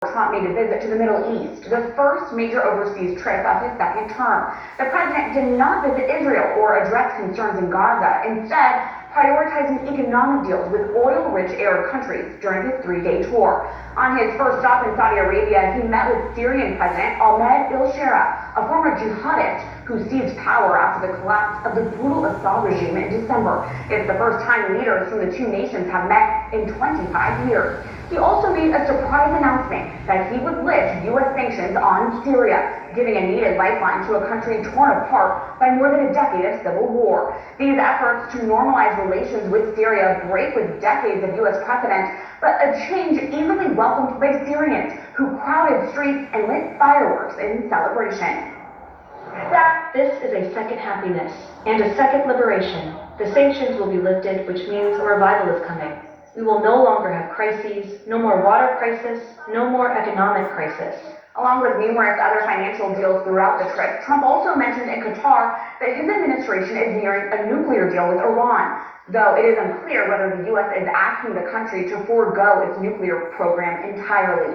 Trump made a visit to the Middle East, the first major overseas trip of his second term. The president did not visit Israel or address concerns in Gaza, instead prioritizing economic deals with oil-rich Arab countries during his three-day tour. On his first stop in Saudi Arabia, he met with Syrian President Ahmed al-Shara, a former jihadist who seized power after the collapse of the brutal Assad regime in December. It's the first time leaders from the two nations have met in 25 years. He also made a surprise announcement that he would lift U.S. sanctions on Syria, giving a needed lifeline to a country torn apart by more than a decade of civil war. These efforts to normalize relations with Syria break with decades of U.S. precedent, but a change eagerly welcomed by Syrians who crowded streets and lit fireworks in celebration. This is a second happiness and a second liberation. The sanctions will be lifted, which means a revival is coming. We will no longer have crises, no more water crisis, no more economic crisis. Along with numerous other financial deals throughout the trip, Trump also mentioned in Qatar that his administration is nearing a nuclear deal with Iran, though it is unclear whether the U.S. is asking the country to forego its nuclear program entirely.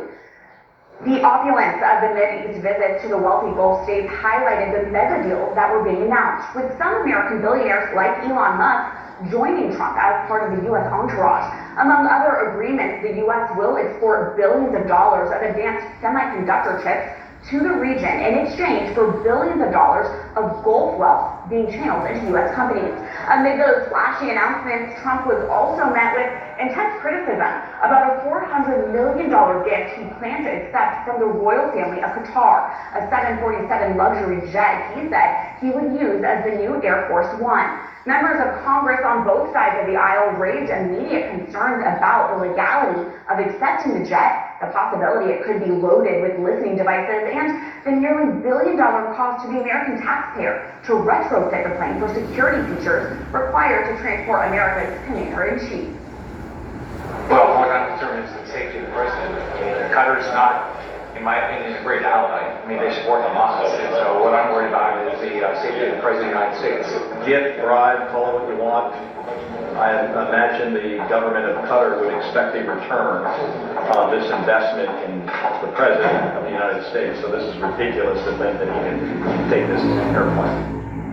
The opulence of the Mideast visit to the wealthy Gulf states highlighted the mega deals that were being announced, with some American billionaires like Elon Musk joining Trump as part of the U.S. entourage. Among other agreements, the U.S. will export billions of dollars of advanced semiconductor chips to the region in exchange for billions of dollars of Gulf wealth being channeled into U.S. companies. Amid those flashy announcements, Trump was also met with intense criticism about a $400 million gift he planned to accept from the royal family of Qatar, a 747 luxury jet he said he would use as the new Air Force One. Members of Congress on both sides of the aisle raised immediate concerns about the legality of accepting the jet, the possibility it could be loaded with listening devices, and the nearly $1 billion cost to the American taxpayer to retrofit the plane for security features required to transport America's commander-in-chief. Well, what I'm concerned is the safety of the president. Qatar's not, in my opinion, a great ally. I mean, they support Hamas, and so what I'm worried about is the safety of the president of the United States. Gift, bribe, call it what you want. I imagine the government of Qatar would expect a return on this investment in the president of the United States. So this is ridiculous to think that he can take this airplane.